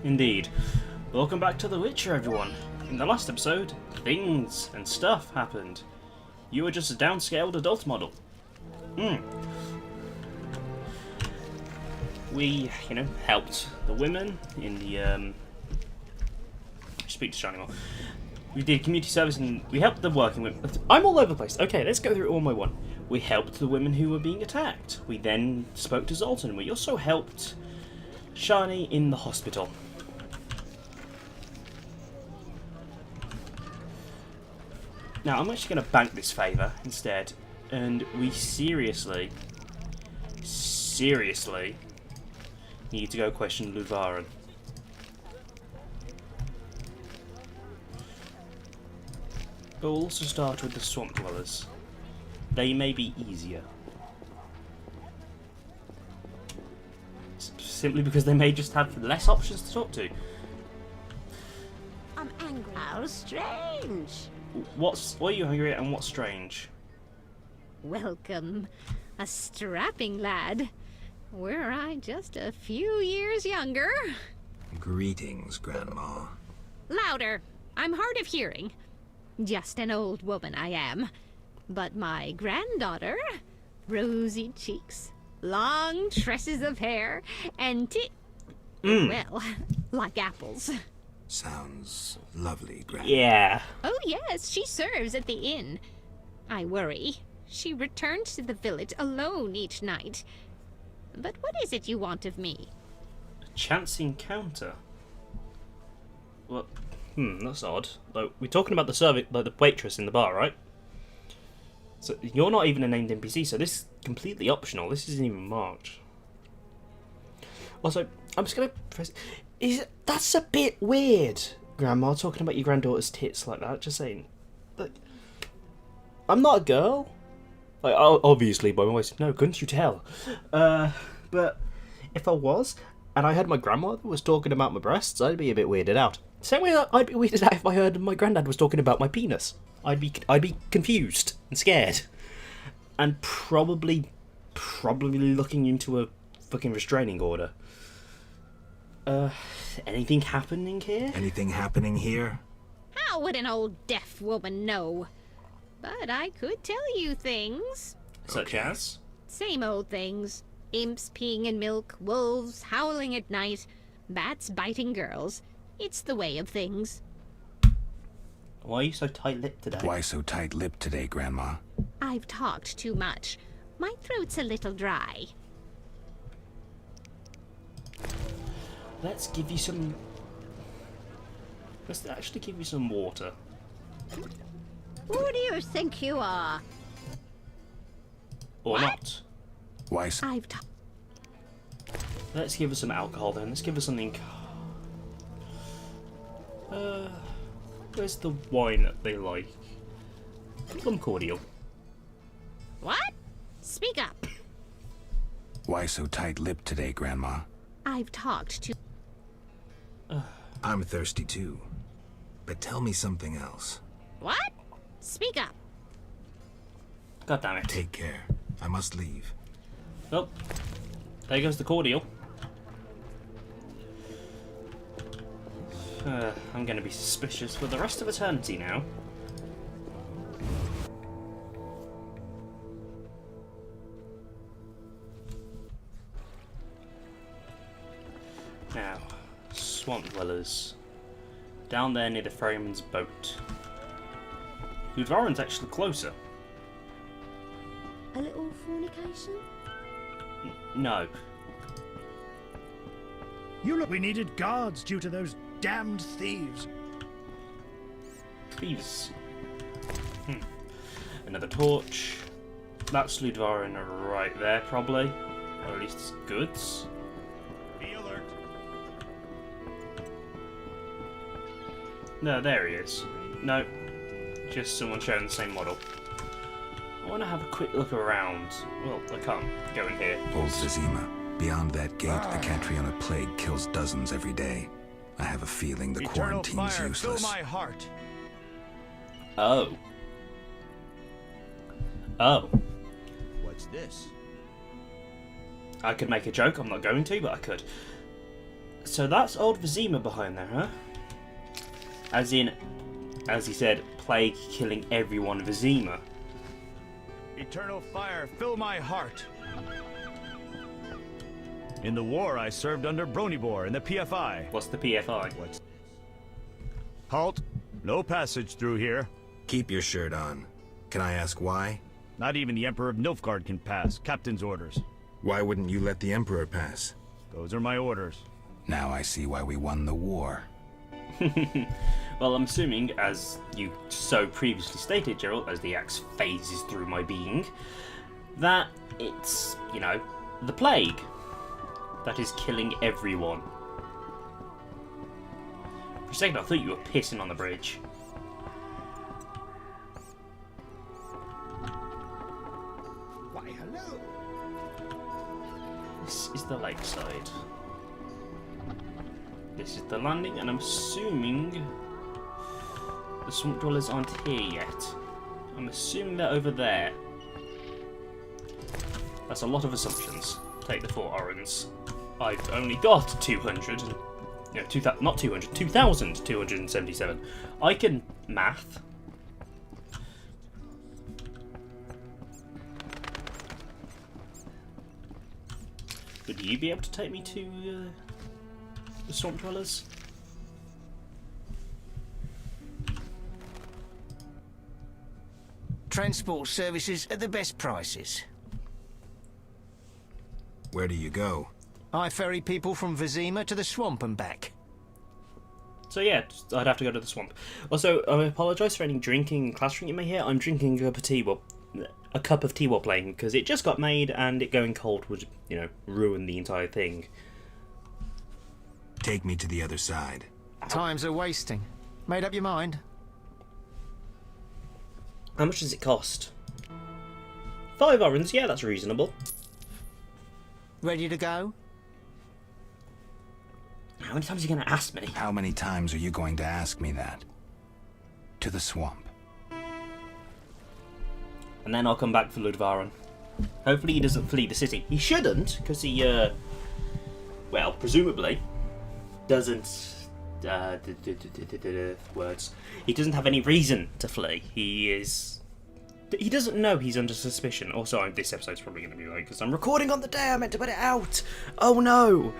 Indeed. Welcome back to The Witcher, everyone. In the last episode, things and stuff happened. You were just a downscaled adult model. We, helped the women in the, speak to Shiny more. We did community service and we helped the working women. I'm all over the place. Okay, let's go through it one by one. We helped the women who were being attacked. We then spoke to Zoltan. We also helped Shani in the hospital. Now, I'm actually going to bank this favour instead, and we seriously need to go question Ludvaran. But we'll also start with the swamp dwellers. They may be easier. Simply because they may just have less options to talk to. I'm angry. How strange. What are you hungry at and what's strange? Welcome. A strapping lad. Were I just a few years younger. Greetings, Grandma. Louder. I'm hard of hearing. Just an old woman I am. But my granddaughter, rosy cheeks, long tresses of hair, and well, like apples. Sounds lovely, Grandma. Yeah. Oh yes, she serves at the inn. I worry. She returns to the village alone each night. But what is it you want of me? A chance encounter? Well, that's odd. Like, we're talking about the the waitress in the bar, right? So you're not even a named NPC, so this is completely optional. This isn't even marked. Also, I'm just gonna press. That's a bit weird, Grandma, talking about your granddaughter's tits like that. Just saying. Like, I'm not a girl. Like, obviously, by my voice. No, couldn't you tell? But if I was, and I heard my grandmother was talking about my breasts, I'd be a bit weirded out. Same way I'd be weirded out if I heard my granddad was talking about my penis. I'd be confused and scared, and probably looking into a fucking restraining order. Anything happening here? Anything happening here? How would an old deaf woman know? But I could tell you things. Such as? Same old things. Imps peeing in milk, wolves howling at night, bats biting girls. It's the way of things. Why are you so tight-lipped today? Why so tight-lipped today, Grandma? I've talked too much. My throat's a little dry. Let's give you some... Let's actually give you some water. Who do you think you are? Or not. Why so... Let's give her some alcohol then. Let's give her something... Where's the wine that they like? Plum cordial. What? Speak up. Why so tight-lipped today, Grandma? I've talked to... I'm thirsty too. But tell me something else. What? Speak up. God damn it. Take care. I must leave. Oh, there goes the cordial. I'm going to be suspicious for the rest of eternity now. Now, swamp dwellers. Down there near the ferryman's boat. Ludvaran's actually closer. A little fornication? No. We needed guards due to those damned thieves. Thieves. Another torch. That's Ludvaran right there, probably. Or at least his goods. Be alert. No, there he is. No, just someone showing the same model. I want to have a quick look around. Well, I can't go in here. Old Zazima. Beyond that gate, the Catriona plague kills dozens every day. I have a feeling the Eternal quarantine's fire, useless. fill my heart. Oh. Oh. What's this? I could make a joke, I'm not going to, but I could. So that's old Vizima behind there, huh? As in, as he said, plague killing everyone Vizima. Eternal fire, fill my heart. In the war, I served under Bronibor in the PFI. What's the PFI? What's... Halt. No passage through here. Keep your shirt on. Can I ask why? Not even the Emperor of Nilfgaard can pass. Captain's orders. Why wouldn't you let the Emperor pass? Those are my orders. Now I see why we won the war. Well, I'm assuming, as you so previously stated, Geralt, as the axe phases through my being, that it's, you know, the plague that is killing everyone. For a second, I thought you were pissing on the bridge. Why, hello. This is the lakeside. This is the landing, and I'm assuming the swamp dwellers aren't here yet. I'm assuming they're over there. That's a lot of assumptions. Take the 4 orens. I've only got 200, and, you know, 2,277. I can math. Would you be able to take me to the swamp dwellers? Transport services at the best prices. Where do you go? I ferry people from Vizima to the swamp and back. So yeah, I'd have to go to the swamp. Also, I apologise for any drinking and clattering you may hear. I'm drinking a cup of tea while playing, because it just got made, and it going cold would, you know, ruin the entire thing. Take me to the other side. Times are wasting. Made up your mind? How much does it cost? 5 orens, yeah, that's reasonable. Ready to go? How many times are you going to ask me? How many times are you going to ask me that? To the swamp. And then I'll come back for Ludvaran. Hopefully he doesn't flee the city. He shouldn't, because he, well, presumably, doesn't, words. He doesn't have any reason to flee. He doesn't know he's under suspicion. Also, this episode's probably going to be late, because I'm recording on the day I meant to put it out. Oh no!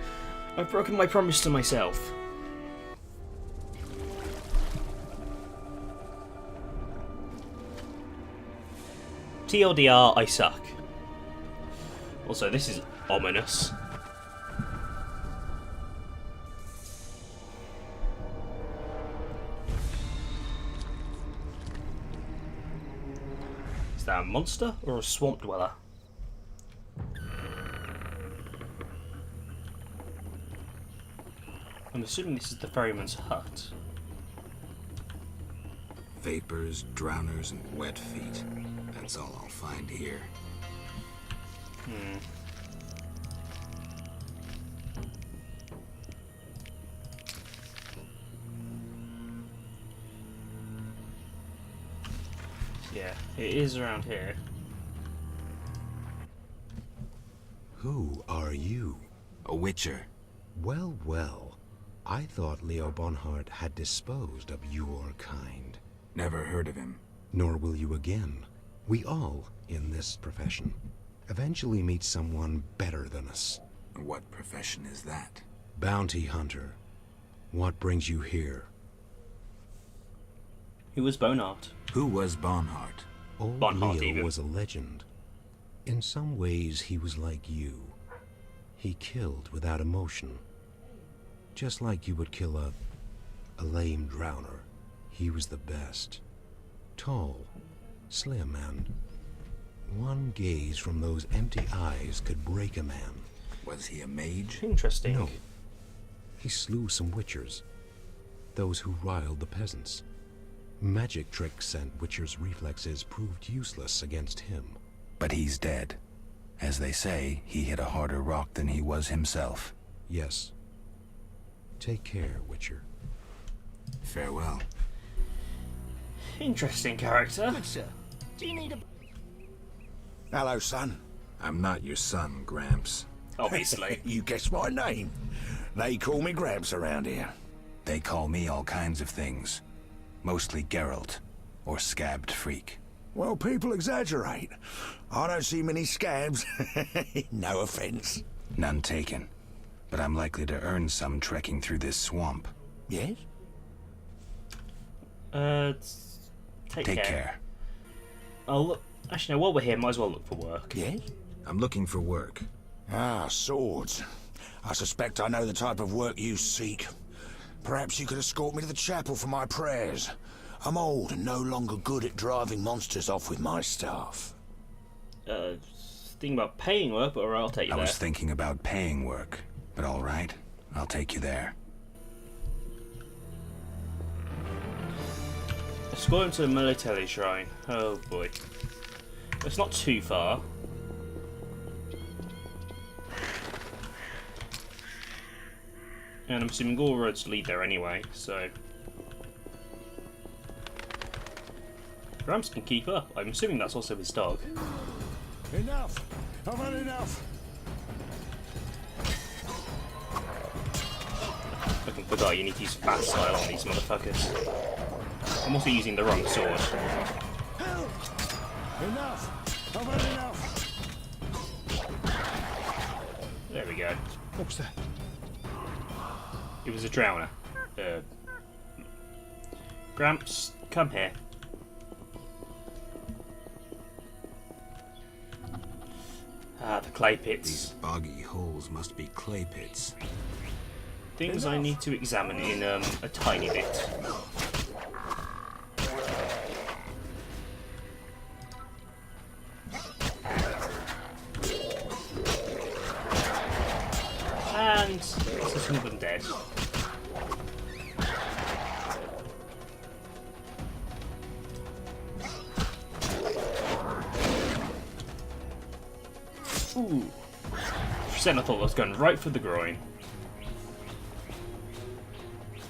I've broken my promise to myself. TLDR, I suck. Also, this is ominous. Is that a monster or a swamp dweller? I'm assuming this is the ferryman's hut. Vapors, drowners, and wet feet. That's all I'll find here. Yeah, it is around here. Who are you? A witcher. Well, well. I thought Leo Bonhart had disposed of your kind. Never heard of him. Nor will you again. We all, in this profession, eventually meet someone better than us. What profession is that? Bounty hunter. What brings you here? Who was Bonhart? Who was Bonhart? Old Bonhart, Leo even. was a legend. In some ways, he was like you. He killed without emotion. Just like you would kill a lame drowner. He was the best. Tall, slim, and one gaze from those empty eyes could break a man. Was he a mage? Interesting. No. He slew some witchers. Those who riled the peasants. Magic tricks and witchers' reflexes proved useless against him. But he's dead. As they say, he hit a harder rock than he was himself. Yes. Take care, Witcher. Farewell. Interesting character. Good sir. Do you need a... Hello, son. I'm not your son, Gramps. Obviously. You guessed my name. They call me Gramps around here. They call me all kinds of things. Mostly Geralt, or Scabbed Freak. Well, people exaggerate. I don't see many scabs. No offense. None taken. But I'm likely to earn some trekking through this swamp. Yes? Take care. I'll look. Actually, no, while we're here, might as well look for work. Yes? I'm looking for work. Ah, swords. I suspect I know the type of work you seek. Perhaps you could escort me to the chapel for my prayers. I'm old and no longer good at driving monsters off with my staff. Thinking about paying work, but alright, I'll take you I there. was thinking about paying work, but all right, I'll take you there. Let's go into the military shrine. Oh boy. It's not too far. And I'm assuming all roads lead there anyway, so... Gramps can keep up. I'm assuming that's also his dog. Enough! I've had enough! Fucking forgot you need to use fast style on these motherfuckers. I'm also using the wrong sword. Help! Enough! I've had enough! There we go. What's that? It was a drowner. Gramps, come here. Ah, the clay pits. These boggy holes must be clay pits. Things I need to examine in a tiny bit. And this is Noob and dead. Ooh. For a second I thought I was going right for the groin.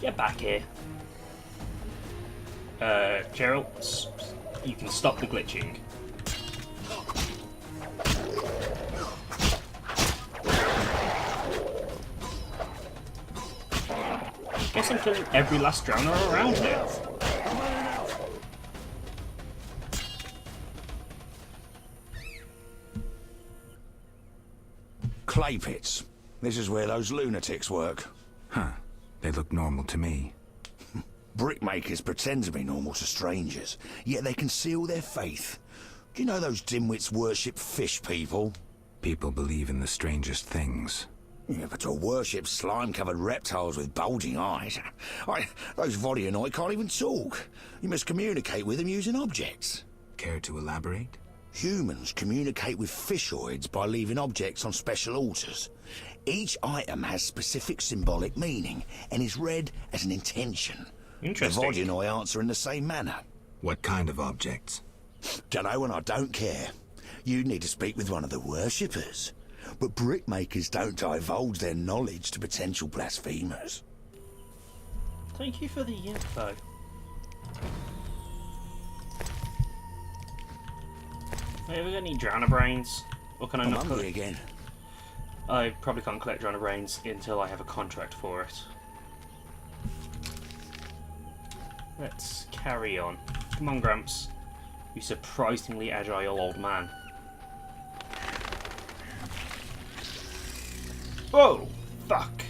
Get back here. Geralt, you can stop the glitching. Guess I'm killing every last drowner around here. Clay pits. This is where those lunatics work. Huh. They look normal to me. Brickmakers pretend to be normal to strangers, yet they conceal their faith. Do you know those dimwits worship fish people? People believe in the strangest things. Yeah, but to worship slime-covered reptiles with bulging eyes. Those Vodyanoi can't even talk. You must communicate with them using objects. Care to elaborate? Humans communicate with fishoids by leaving objects on special altars. Each item has specific symbolic meaning and is read as an intention. Interesting. The Vodyanoi answer in the same manner. What kind of objects? Dunno, and I don't care. You need to speak with one of the worshippers. But brickmakers don't divulge their knowledge to potential blasphemers. Thank you for the info. Wait, have we got any drowner brains? Or can I I'm not hungry collect? again. I probably can't collect drowner brains until I have a contract for it. Let's carry on. Come on, Gramps. You surprisingly agile old man. Whoa! Fuck!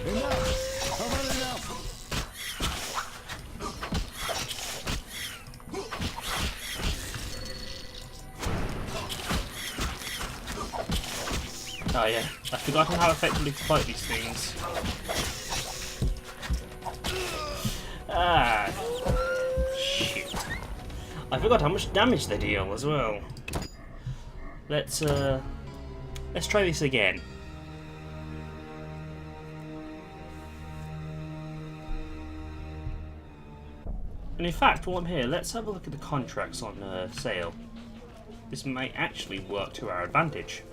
Enough! I've had enough! Oh yeah, I've forgotten how effectively to fight these things. Ah, shit. I forgot how much damage they deal as well. Let's try this again. And in fact, while I'm here, let's have a look at the contracts on sale. This may actually work to our advantage.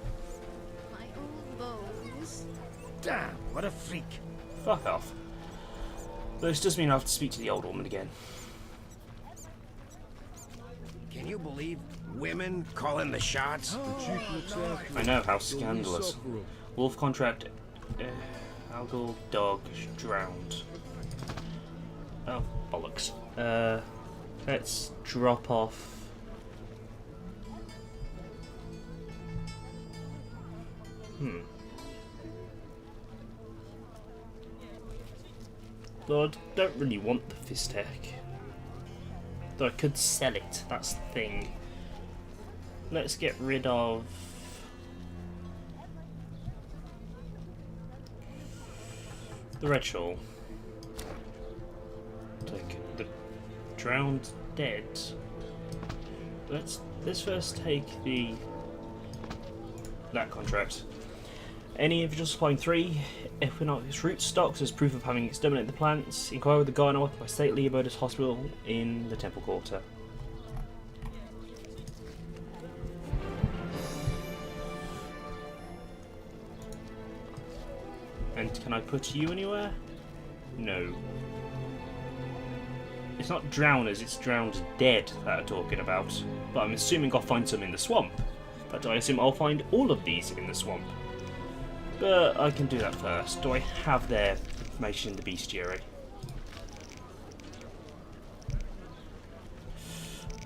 My old bones. Damn, what a freak. Fuck off. This does mean I have to speak to the old woman again. Can you believe women calling the shots? I know, how scandalous. Wolf contract. Algal dog drowned. Oh, bollocks. Let's drop off. Though I don't really want the Fistech. Though I could sell it, that's the thing. Let's get rid of... the red shawl. Take the drowned dead. Let's first take that contract. Any individual supplying 3 equinox root stocks as proof of having exterminated the plants. Inquire with the guard and by State Leopoldus Hospital in the Temple Quarter. And can I put you anywhere? No. It's not drowners, it's drowned dead that I'm talking about. But I'm assuming I'll find some in the swamp. But I assume I'll find all of these in the swamp. But I can do that first. Do I have their information in the bestiary?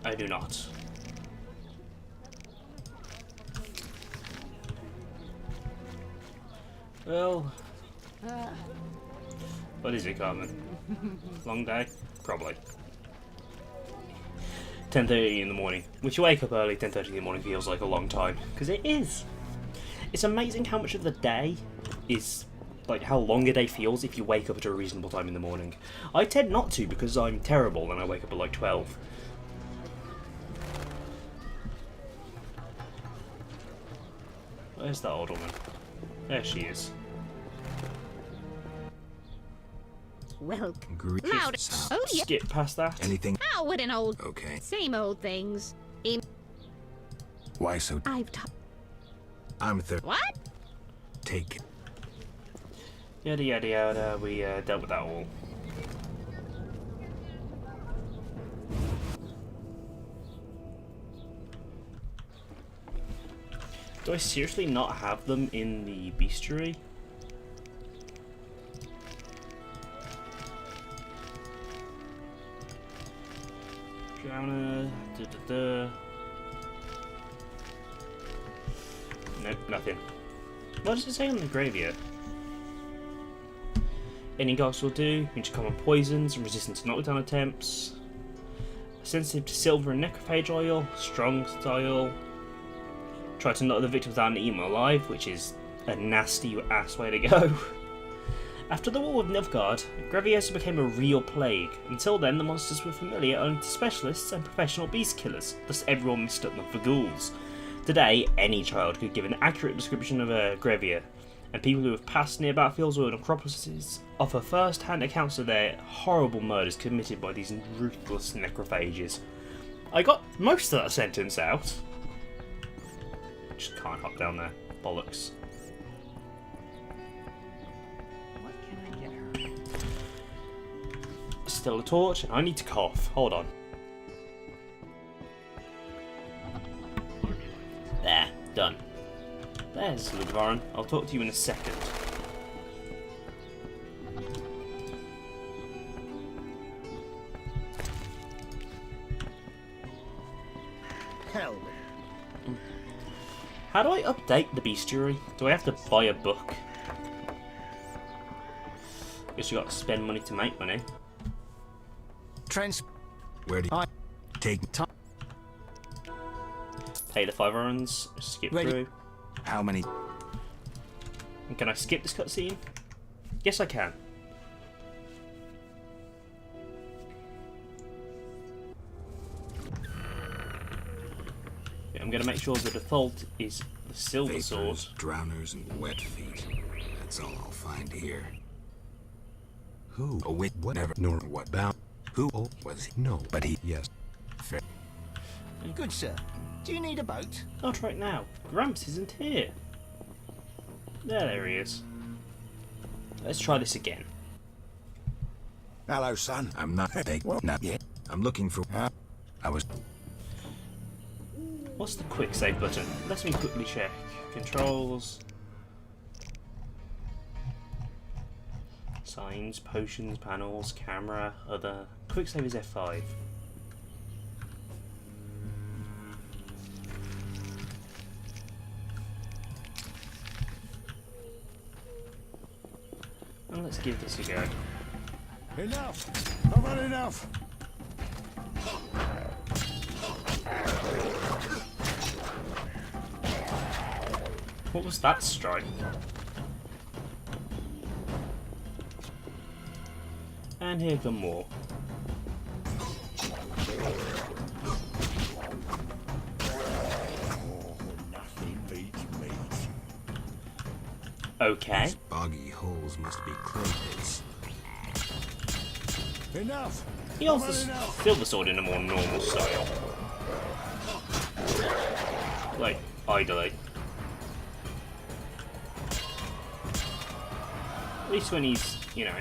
I do not. Well... what is it, Carmen? Long day? Probably. 10:30 in the morning. Which you wake up early, 10:30 in the morning feels like a long time. Because it is. It's amazing how much of the day is, like, how long a day feels if you wake up at a reasonable time in the morning. I tend not to because I'm terrible and I wake up at like 12. Where's that old woman? There she is. Well, Greek loud. sounds. Oh yeah. Skip past that. Anything? How would an old... Okay. Same old things. Why so? I've I'm What? Take it. Yada yada yada, we dealt with that all. Do I seriously not have them in the bestiary? Drowner, da-da-da. Nope, nothing. What does it say on the graveyard? Any ghost will do, immune to common poisons and resistant to knockdown attempts. Sensitive to silver and necrophage oil, strong style. Try to knock the victims down and eat them alive, which is a nasty ass way to go. After the war with Nilfgaard, Greviosa became a real plague. Until then, the monsters were familiar only to specialists and professional beast killers, thus everyone mistook them for ghouls. Today, any child could give an accurate description of a Grevia, and people who have passed near battlefields or necropolises offer first-hand accounts of their horrible murders committed by these ruthless necrophages. I got most of that sentence out. Just can't hop down there. Bollocks. What can I get her? Still a torch, and I need to cough. Hold on. There, done. There's Ludvaran. I'll talk to you in a second. Hell. How do I update the bestiary? Do I have to buy a book? Guess you got to spend money to make money. Where do you take time? Pay the 5 runs, skip Ready. through. How many? And can I skip this cutscene? Yes, I can. Okay, I'm going to make sure the default is the silver sword. Vapors, drowners, and wet feet. That's all I'll find here. Who? Oh wait, whatever. Nor what bound? Who was he? No. But he. Yes. Fair. Good sir. Do you need a boat? Not right now. Gramps isn't here. There he is. Let's try this again. Hello, son. I'm not not yet. I'm looking for. I was. What's the quick save button? Let me quickly check. Controls. Signs, potions, panels, camera, other. Quick save is F5. And let's give this a go. Enough! I've had enough! What was that strike? And here come more. Nothing beats meat. Okay. These boggy holes must be clay pits. Enough! He also fill the sword in a more normal style. Like, idly. At least when he's, you know,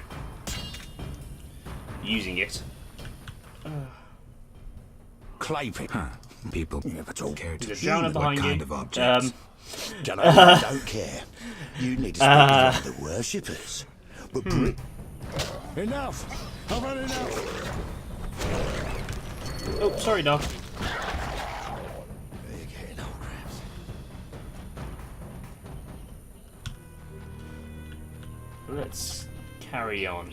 using it. Clay pit. Huh. People Never talk. care to There's a drowner what behind kind you. of objects. Don't know, I don't care. You need to speak to one of the worshippers. But enough! I've had enough! Oh, sorry, dog. You're getting old, Crabs. Let's carry on.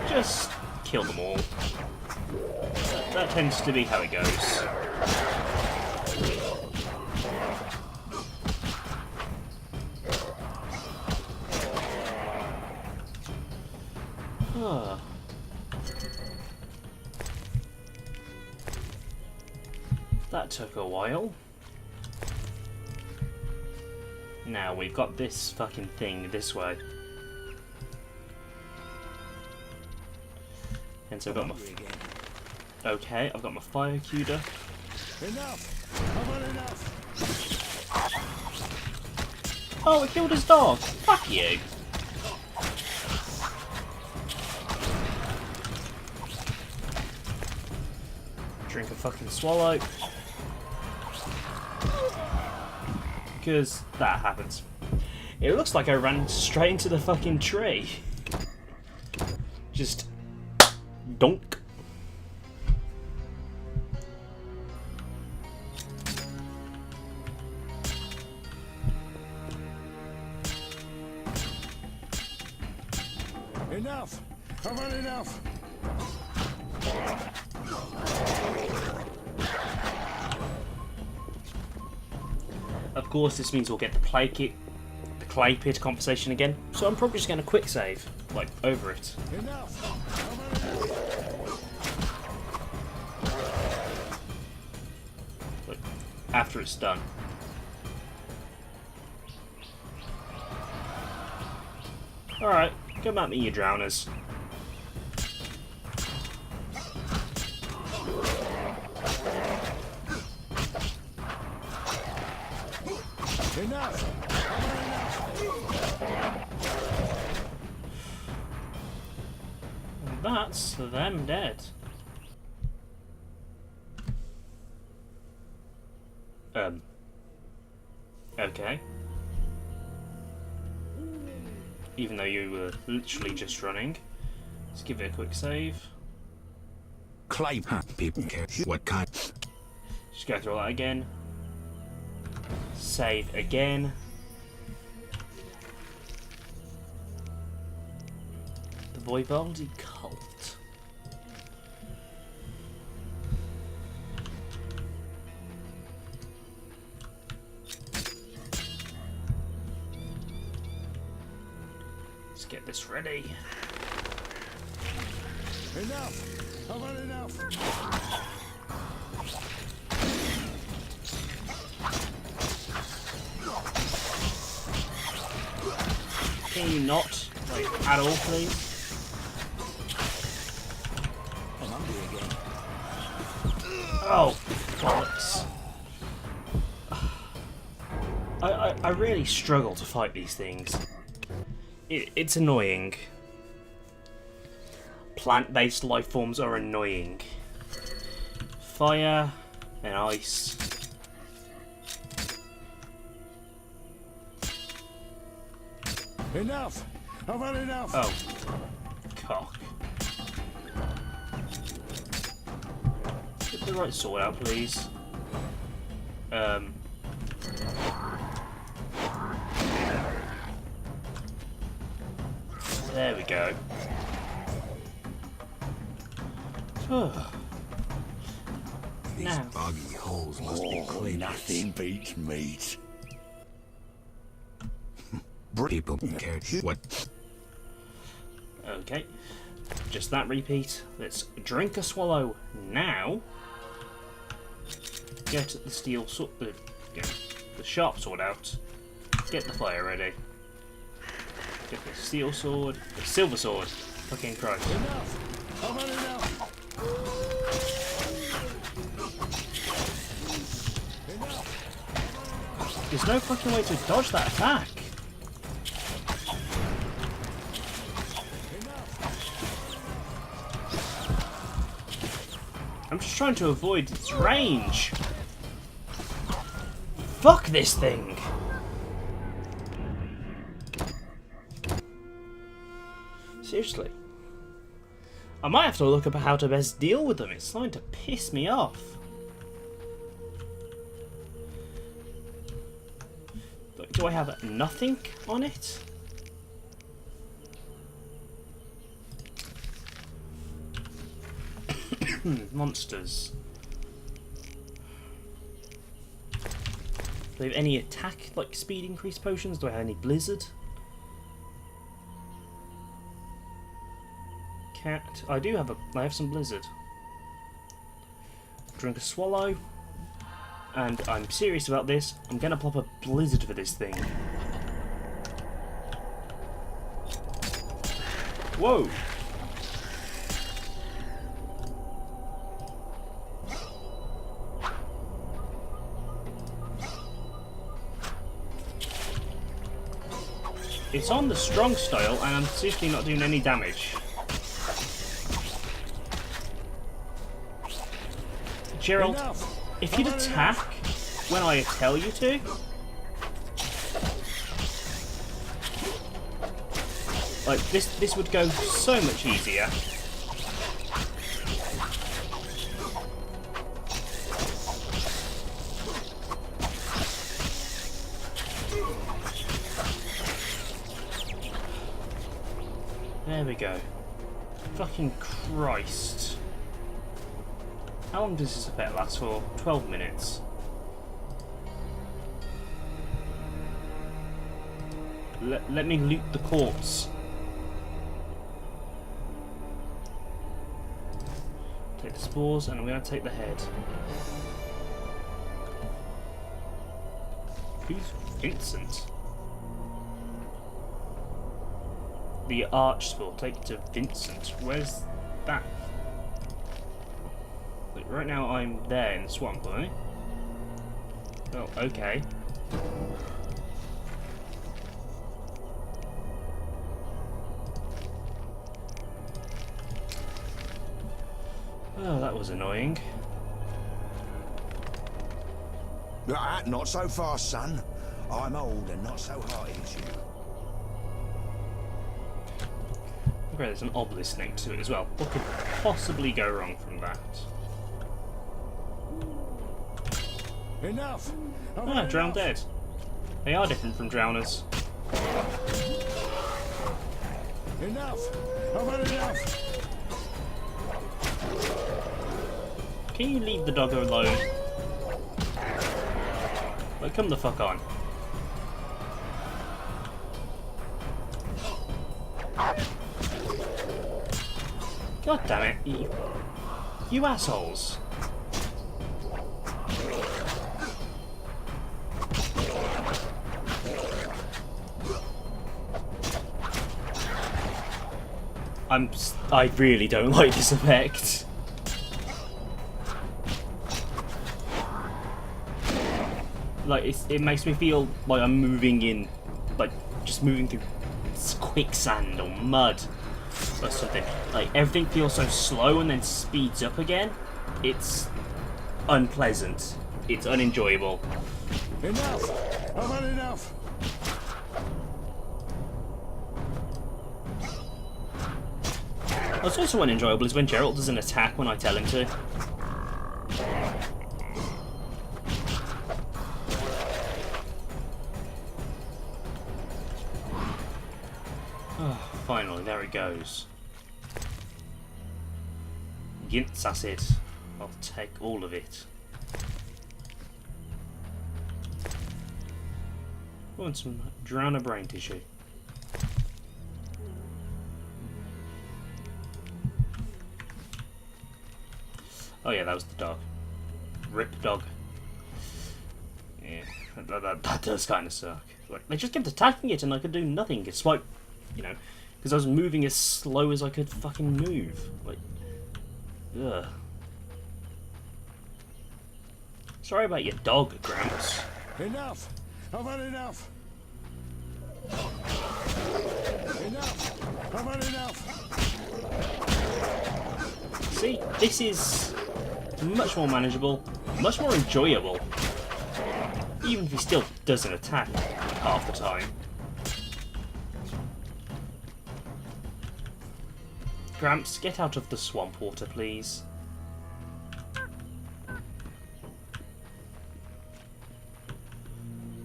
Just kill them all. That tends to be how it goes. Ah. That took a while. Now we've got this fucking thing this way. And so I've got my... Okay, I've got my fire queued up. Enough! I've had enough! Oh, it killed his dog! Fuck you! Drink a fucking swallow. Because that happens. It looks like I ran straight into the fucking tree. Just... donk. Enough! I've had enough! Of course, this means we'll get the clay pit conversation again. So I'm probably just going to quick save, like, over it. Enough! I've had enough! Like, after it's done. Alright, come at me, you drowners. Enough! And that's them dead. Okay. Even though you were literally just running. Let's give it a quick save. Clay. Huh. People care what kind. Just go through all that again. Save again. The Vivaldi cult. Let's get this ready. Enough! I've had enough! Can you not, like, at all, please? I'm hungry again. Oh, bollocks. I really struggle to fight these things. It's annoying. plant-based life forms are annoying. Fire and ice. Enough! I've had enough! Oh. Cock. Get the right sword out, please. There we go. These Now. boggy holes must be clay pits. Nothing beats meat. People care what? Okay. Just that repeat. Let's drink a swallow now. Get the steel sword, the sharp sword out. Get the fire ready. Get the steel sword, the silver sword. Fucking Christ. Enough! I've had enough! There's no fucking way to dodge that attack. I'm just trying to avoid its range. Fuck this thing. Seriously. I might have to look up how to best deal with them. It's starting to piss me off. But do I have nothing on it? Monsters. Do I have any attack, like speed increase potions? Do I have any blizzard? Cat. I do have I have some blizzard. Drink a swallow. And I'm serious about this. I'm gonna plop a blizzard for this thing. Whoa! It's on the strong style, and I'm seriously not doing any damage. Geralt, if you'd attack when I tell you to... Like, this would go so much easier. There we go. Fucking Christ. How long does this effect last for? 12 minutes. Let me loot the corpse. Take the spores, and I'm going to take the head. Who's Vincent? The arch spore. Take it to Vincent. Where's that? Wait, right now I'm there in the swamp, aren't I? Oh, okay. Oh, that was annoying. Not so fast, son. I'm old and not so hearty as you. Okay, there's an obelisk next to it as well. What could possibly go wrong from that? Enough! Ah, drowned dead. They are different from drowners. Enough! I've had enough! Can you leave the doggo alone? Like, come the fuck on. God damn it, you assholes. I really don't like this effect. Like, it makes me feel like I'm moving in, like, just moving through quicksand or mud. or something. Like, everything feels so slow and then speeds up again. It's unpleasant. It's unenjoyable. Enough! I've had enough! What's also unenjoyable is when Geralt doesn't attack when I tell him to. Oh, finally, there it goes. Yint's acid. I'll take all of it. I want some drowner brain tissue. Oh yeah, that was the dog. Rip dog. Yeah, that does kind of suck. Like, they just kept attacking it and I could do nothing. It's like, you know, because I was moving as slow as I could fucking move. Like, ugh. Sorry about your dog, Gramps. Enough! I've had enough! Enough! I've had enough! See, this is much more manageable, much more enjoyable. Even if he still doesn't attack half the time. Gramps, get out of the swamp water, please.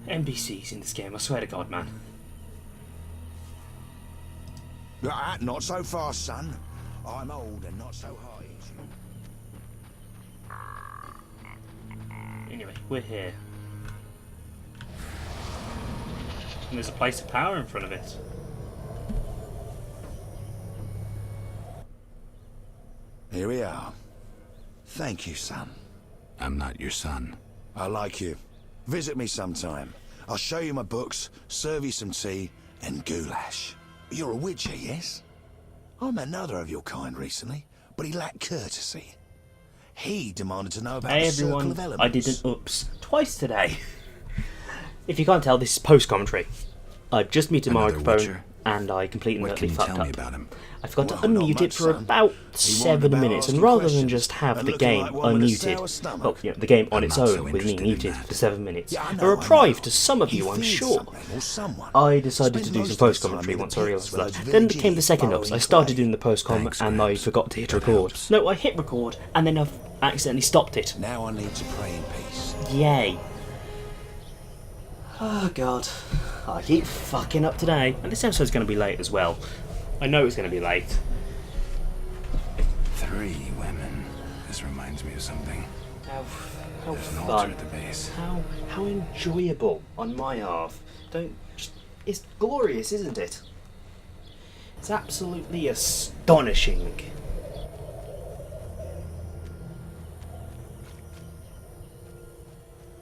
NPCs in this game, I swear to God, man. Not so fast, son. I'm old and not so high as you. Anyway, we're here. And there's a place of power in front of it. Here we are. Thank you, son. I'm not your son. I like you. Visit me sometime. I'll show you my books, serve you some tea, and goulash. You're a witcher, yes? I met another of your kind recently, but he lacked courtesy. He demanded to know about Hey the circle everyone, of elements. I did an oops twice today. If you can't tell, this is post-commentary. I've just muted my Another microphone witcher? and I completely What can you fucked tell me up. about him? I forgot Well, to not unmute much, it for son. about He 7 whined minutes, about and rather asking than just have questions the and game looking like one with a unmuted, sour stomach. well, you know, the game on I'm its not own so with me interested in muted that. for 7 minutes, Yeah, I a know, reprieve I to some of He you, I'm feared sure. something or someone. I decided to Spent do most some of his time post-commentary in the once I realised pits where that. those Then came the villages second ups. burrowing I started clay. doing the post-com Thanks, and I Gramps. forgot to hit That record. helps. No, I hit record and then I've accidentally stopped it. Now I need to pray in peace. Yay. Oh god. I keep fucking up today. And this episode's going to be late as well. I know it's going to be late. 3 women. This reminds me of something. How There's an altar fun. at the base. How enjoyable on my half. It's glorious, isn't it? It's absolutely astonishing.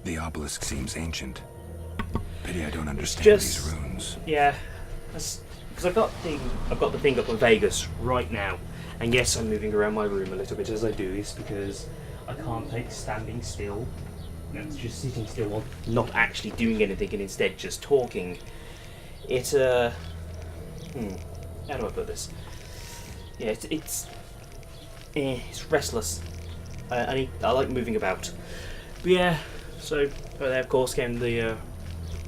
The obelisk seems ancient. Pity I don't understand Just- these runes. Yeah, because I've got the thing up on Vegas right now, and yes, I'm moving around my room a little bit as I do this because I can't take standing still. That's just sitting still while not actually doing anything and instead just talking. It how do I put this? Yeah, it's restless. I like moving about. But yeah, so there of course came the.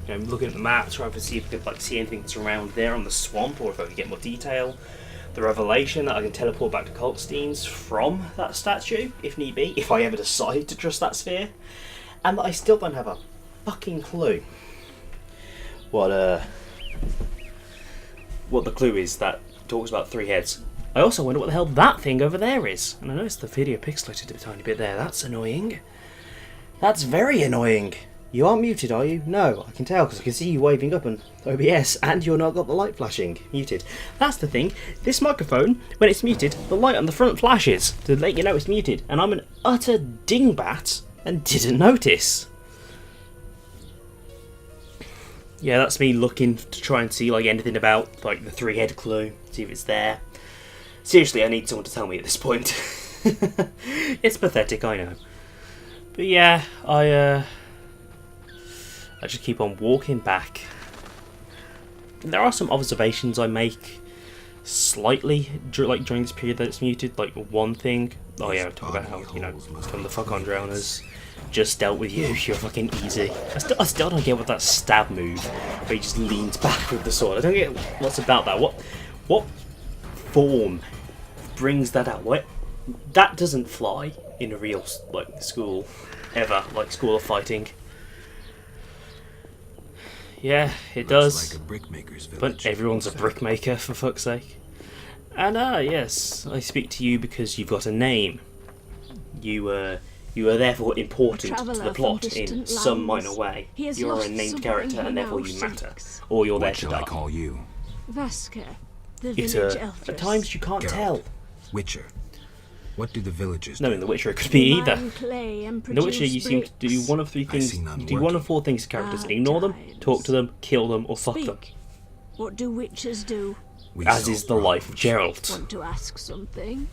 I'm looking at the map, trying to see if I could see anything that's around there on the swamp, or if I could get more detail. The revelation that I can teleport back to Coltstein's from that statue, if need be, if I ever decide to trust that sphere, and that I still don't have a fucking clue what the clue is that talks about 3 heads. I also wonder what the hell that thing over there is, and I noticed the video pixelated a tiny bit there. That's annoying. That's very annoying. You aren't muted, are you? No, I can tell because I can see you waving up on OBS and you're not got the light flashing. Muted. That's the thing. This microphone, when it's muted, the light on the front flashes to let you know it's muted. And I'm an utter dingbat and didn't notice. Yeah, that's me looking to try and see like anything about like the 3-head clue, see if it's there. Seriously, I need someone to tell me at this point. It's pathetic, I know. But yeah, I just keep on walking back. There are some observations I make slightly like during this period that it's muted. Like one thing, oh yeah, talk about how come the fuck on drowners, just dealt with you. You're fucking easy. I still don't get what that stab move where he just leans back with the sword. I don't get what's about that. What form brings that out? What that doesn't fly in a real like school ever, like School of Fighting. Yeah, it does. Like a brickmaker's village. But everyone's a brickmaker, for fuck's sake. And yes, I speak to you because you've got a name. You are therefore important to the plot in some minor way. You're a named character and therefore you matter. Or you're there What to shall die. I call you? Vasker, the It's village at times you can't Geralt. tell. Witcher. What do the villagers No, do? in The Witcher it could be either. In In The Witcher you seem to do one of three things. see none You do one of four things to characters. Ignore them, talk to them, kill them, or fuck them. Speak. What do witches do? We As solve is the life of problems. Geralt. Want to ask something?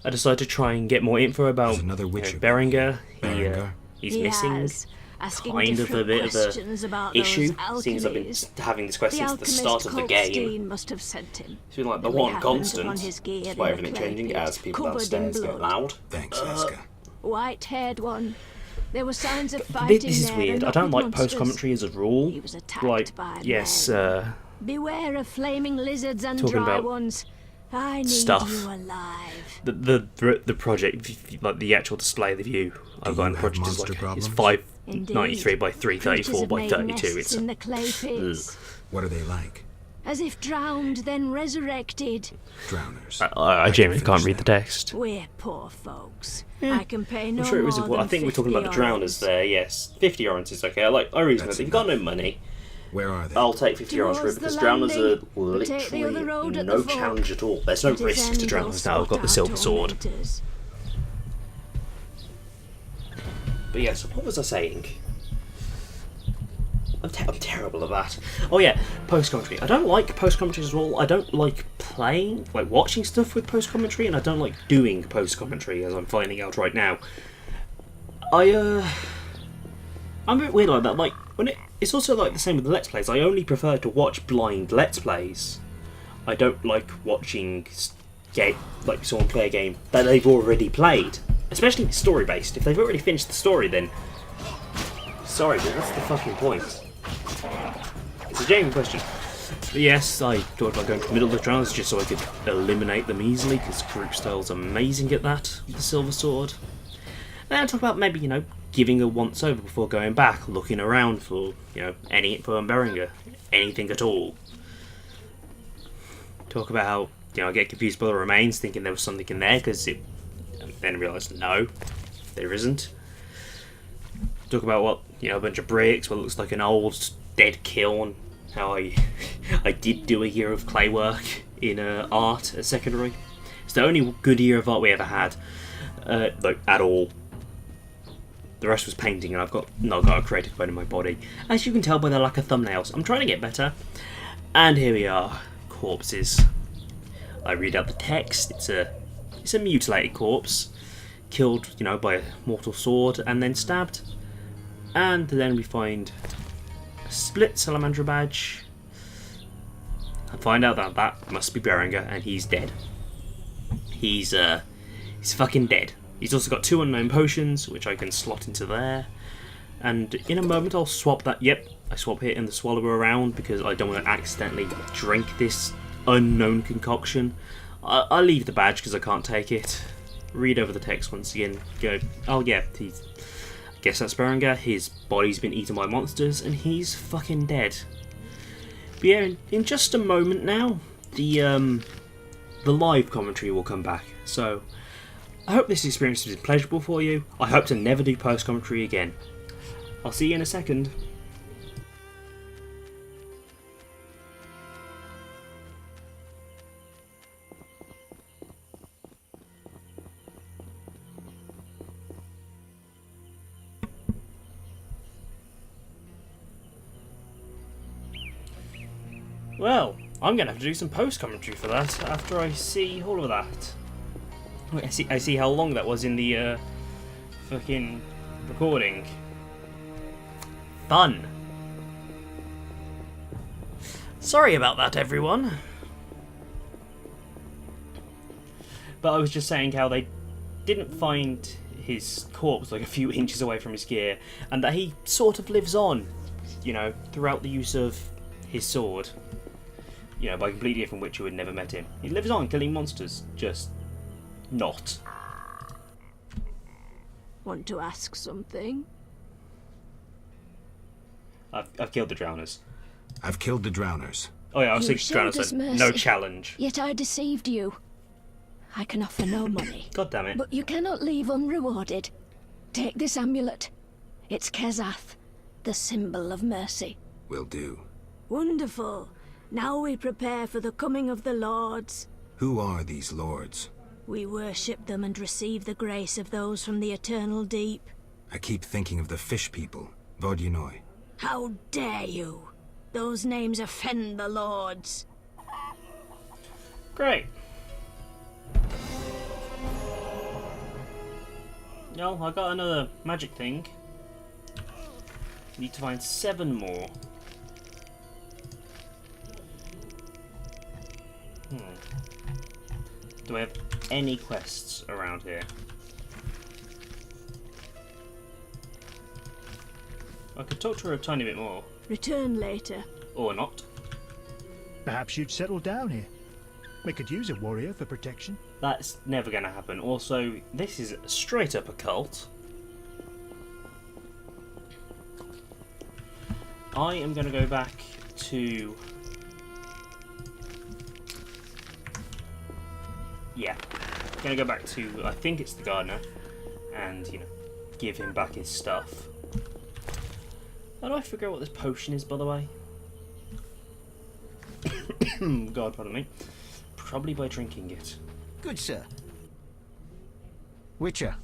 I decided to try and get more info about There's another Witcher. Berenger. Berenger? He's He missing. has, asking Kind of a different bit of questions a about issue. those Seems I've been alchemies. having this question since the start of the game. Kalkstein must have sent him. It's been like the Billy one happened constant. upon his gear That's why in everything the clay changing pit, as people covered in downstairs get blood. loud. Thanks, Eska. White-haired one. There were signs of fighting This is there, weird. and I not don't with like monsters. post commentary as a rule. He was attacked Like, by yes, men. Beware of flaming lizards and talking dry about ones. I need stuff. you alive. the project, like the actual display, the view I've got in you the have project is monster like it's problems? 593 by 334 by 32. It's in the clay pits, What are they like? as if drowned, then resurrected. Drowners. I genuinely can't finish read the them. text. We're poor folks. I can pay no I'm sure it was. more I than think we're talking about the 50 drowners there. Yes, 50 oranges is okay. I reason That's that if you've got no enough. money, Where are they? I'll take 50 orange for it Towards because the drowners are landing, but take the other literally road at no the fork. challenge at all. There's no At his risk to end, drowners we'll now. I've got sort the out silver sword. tormentors. But yeah, so what was I saying? I'm terrible at that. Oh yeah, post commentary. I don't like post commentary at all. I don't like playing, like watching stuff with post commentary, and I don't like doing post commentary, as I'm finding out right now. I'm a bit weird like that. Like it's also like the same with the Let's Plays. I only prefer to watch blind Let's Plays. I don't like watching like someone play a game that they've already played, especially story based. If they've already finished the story, then sorry, but that's the fucking point. It's a genuine question. But yes, I thought about going to the middle of the trials just so I could eliminate them easily, because Karuk Style's amazing at that with the silver sword. Then I talk about maybe, giving a once over before going back, looking around for, any info on Berenger, anything at all. Talk about how, I get confused by the remains, thinking there was something in there, and then realised no, there isn't. Talk about what, a bunch of bricks, what looks like an old dead kiln, how I did do a year of clay work in art at secondary. It's the only good year of art we ever had, at all. The rest was painting, and I've not got a creative bone in my body. As you can tell by the lack of thumbnails, I'm trying to get better. And here we are, corpses. I read out the text. It's a mutilated corpse, killed, by a mortal sword and then stabbed. And then we find a split salamander badge. I find out that must be Berenger, and he's dead. He's fucking dead. He's also got 2 unknown potions, which I can slot into there. And in a moment I'll swap that. Yep, I swap it and the swallower around because I don't want to accidentally drink this unknown concoction. I'll leave the badge because I can't take it. Read over the text once again. Go, oh yeah, I guess that's Berenger. His body's been eaten by monsters and he's fucking dead. But yeah, in just a moment now, the live commentary will come back. So I hope this experience has been pleasurable for you. I hope to never do post commentary again. I'll see you in a second. Well, I'm going to have to do some post commentary for that after I see all of that. Wait, I see how long that was in the fucking recording. Fun. Sorry about that, everyone. But I was just saying how they didn't find his corpse like a few inches away from his gear, and that he sort of lives on, you know, throughout the use of his sword. You know, by a completely different witch who had never met him. He lives on killing monsters, just not. Want to ask something? I've killed the drowners. I've killed the drowners. Oh yeah, I was You thinking drowners, showed us so mercy. no challenge. Yet I deceived you. I can offer no money. God damn it. But you cannot leave unrewarded. Take this amulet. It's Kezath, the symbol of mercy. Will do. Wonderful. Now we prepare for the coming of the lords. Who are these lords? We worship them and receive the grace of those from the eternal deep. I keep thinking of the fish people. Vodyanoi. How dare you? Those names offend the lords. Great. No, I got another magic thing. Need to find 7 more. Do I have any quests around here? I could talk to her a tiny bit more. Return later. Or not. Perhaps you'd settle down here. We could use a warrior for protection. That's never going to happen. Also, this is straight up a cult. I am going to go back to... Yeah. Going to go back to, I think it's the gardener. And, you know, give him back his stuff. How do I figure out what this potion is, by the way? God, pardon me. Probably by drinking it. Good, sir. Witcher,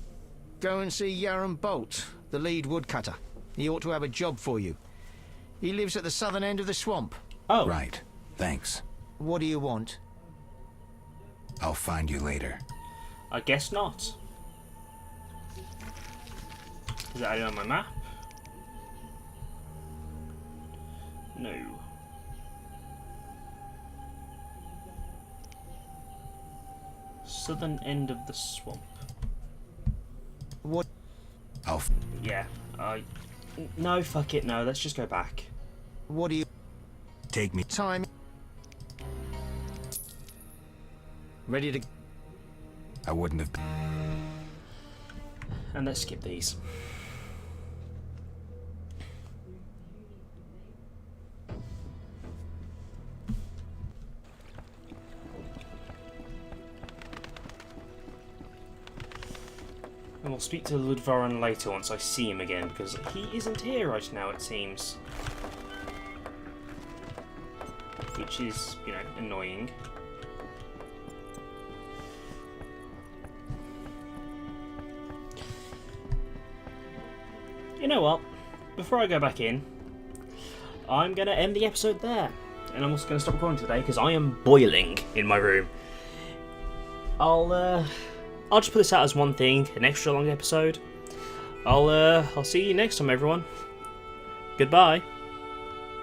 go and see Yaron Bolt, the lead woodcutter. He ought to have a job for you. He lives at the southern end of the swamp. Oh. Right. Thanks. What do you want? I'll find you later. I guess not. Is that added on my map? No. Southern end of the swamp. What? Yeah, no, fuck it, no, let's just go back. What do you... Take me. Time... Ready to... I wouldn't have... And let's skip these. And we'll speak to Ludvaran later once I see him again, because he isn't here right now, it seems. Which is, you know, annoying. You know what? Before I go back in, I'm going to end the episode there. And I'm also going to stop recording today, because I am boiling in my room. I'll just put this out as one thing, an extra long episode. I'll see you next time, everyone. Goodbye.